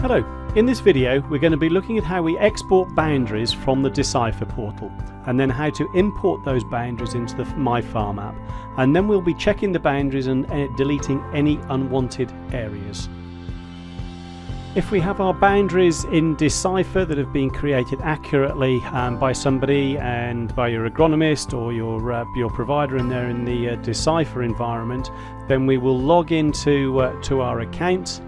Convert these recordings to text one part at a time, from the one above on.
Hello, in this video we're going to be looking at how we export boundaries from the Decipher portal and then how to import those boundaries into the My Farm app, and then we'll be checking the boundaries and deleting any unwanted areas. If we have our boundaries in Decipher that have been created accurately by somebody and by your agronomist or your provider in there in the Decipher environment, then we will log into to our account.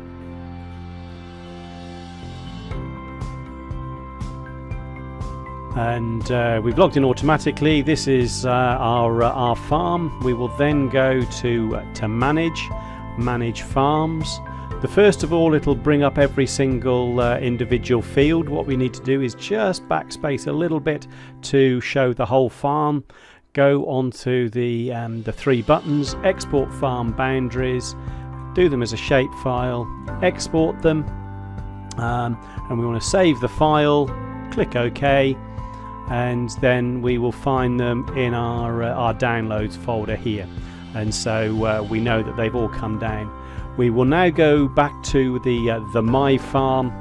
And we've logged in automatically. This is our farm. We will then go to manage farms. The first of all, it'll bring up every single individual field. What we need to do is just backspace a little bit to show the whole farm. Go onto the three buttons, export farm boundaries, do them as a shape file, export them, and we want to save the file. Click OK. And then we will find them in our downloads folder here, and so we know that they've all come down. We will now go back to the My Farm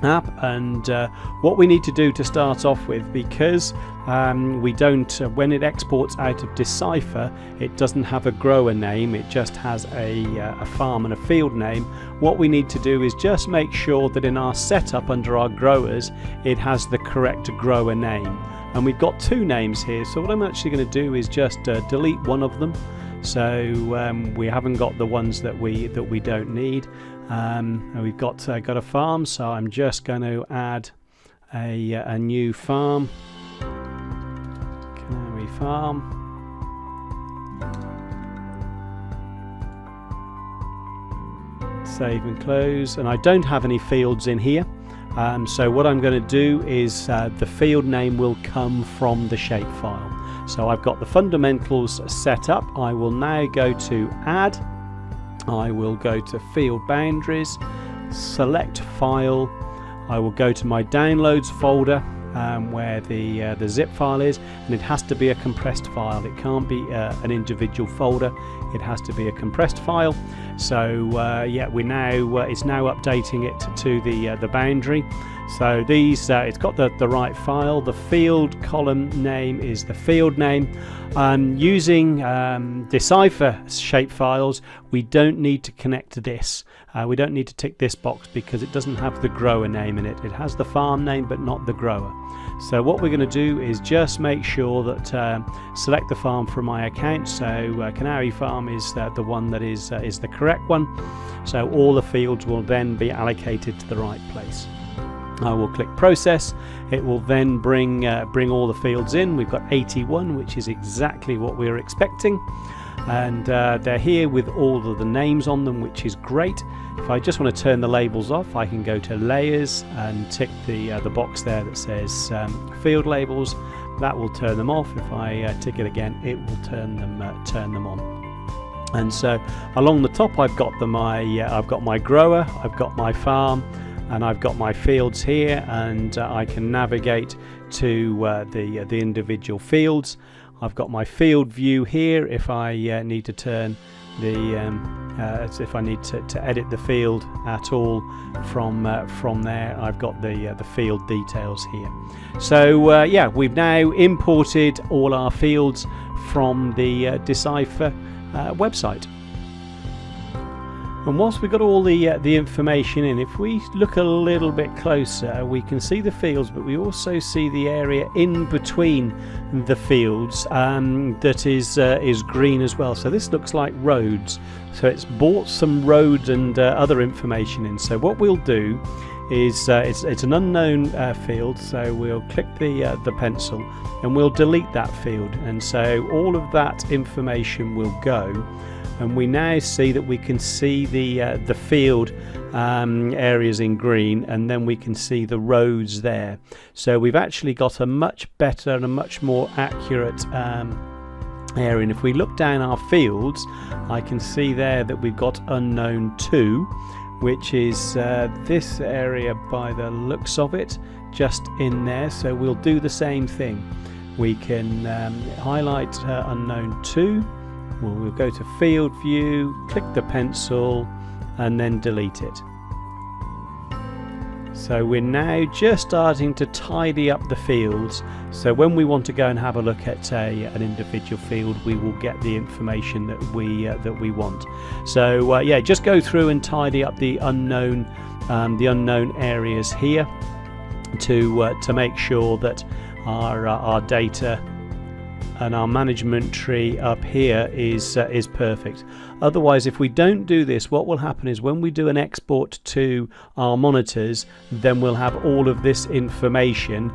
app, and what we need to do to start off with, because we don't when it exports out of Decipher, it doesn't have a grower name, it just has a farm and a field name. What we need to do is just make sure that in our setup under our growers it has the correct grower name, and we've got two names here. So what I'm actually going to do is just delete one of them, so we haven't got the ones that we don't need. And we've got a farm, so I'm just going to add a new farm. Canary Farm. Save and close, and I don't have any fields in here, so what I'm going to do is the field name will come from the shapefile. So I've got the fundamentals set up. I will now go to add. I will go to field boundaries, select file. I will go to my downloads folder where the zip file is, and it has to be a compressed file. It can't be an individual folder. It has to be a compressed file. So yeah, it's now updating it to the boundary. So these it's got the right file. The field column name is the field name. Using Decipher shape files, we don't need to connect to this. We don't need to tick this box because it doesn't have the grower name in it. It has the farm name but not the grower. So what we're going to do is just make sure that select the farm from my account. So Canary Farm is the one that is the correct one. So all the fields will then be allocated to the right place. I will click process. It will then bring all the fields in. We've got 81, which is exactly what we were expecting, and they're here with all of the names on them, which is great. If I just want to turn the labels off, I can go to layers and tick the box there that says field labels. That will turn them off. If I tick it again, it will turn them on. And so along the top, I've got I've got my grower, I've got my farm, and I've got my fields here, and I can navigate to the individual fields. I've got my field view here if I need to turn if I need to edit the field at all from there. I've got the field details here. So yeah, we've now imported all our fields from the Decipher website. And whilst we've got all the information in, if we look a little bit closer, we can see the fields, but we also see the area in between the fields that is green as well. So this looks like roads. So it's brought some roads and other information in. So what we'll do is it's an unknown field, so we'll click the pencil and we'll delete that field, and so all of that information will go. And we now see that we can see the field areas in green, and then we can see the roads there. So we've actually got a much better and a much more accurate area. And if we look down our fields, I can see there that we've got unknown 2, which is this area by the looks of it, just in there. So we'll do the same thing. We can highlight unknown 2. We'll go to field view, click the pencil, and then delete it. So we're now just starting to tidy up the fields, so when we want to go and have a look at an individual field, we will get the information that we want. So yeah, just go through and tidy up the unknown areas here to make sure that our data and our management tree up here is perfect. Otherwise, if we don't do this, what will happen is when we do an export to our monitors, then we'll have all of this information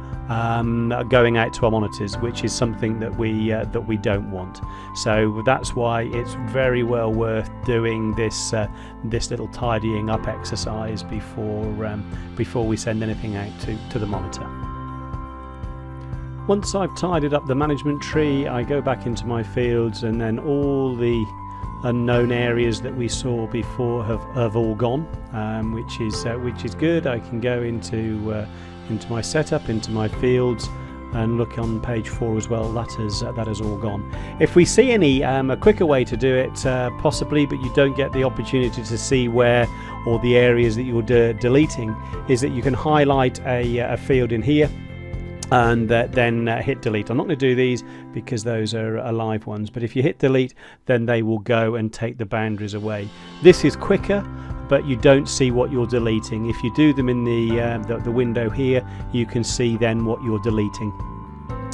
going out to our monitors, which is something that we don't want. So that's why it's very well worth doing this little tidying up exercise before we send anything out to the monitor. Once I've tidied up the management tree, I go back into my fields, and then all the unknown areas that we saw before have all gone, which is good. I can go into my setup, into my fields, and look on page 4 as well. That has all gone. If we see any a quicker way to do it, possibly, but you don't get the opportunity to see where or the areas that you're deleting, is that you can highlight a field in here and then hit delete. I'm not going to do these because those are live ones, but if you hit delete, then they will go and take the boundaries away. This is quicker, but you don't see what you're deleting. If you do them in the window here, you can see then what you're deleting,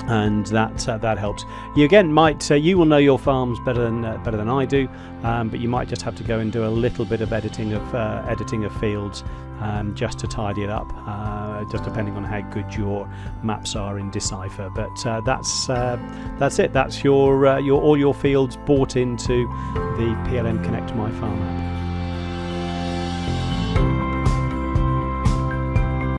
and that helps. You again might you will know your farms better than I do, but you might just have to go and do a little bit of editing of fields just to tidy it up, just depending on how good your maps are in Decipher. But that's it. That's your all your fields brought into the PLM Connect My Farm app.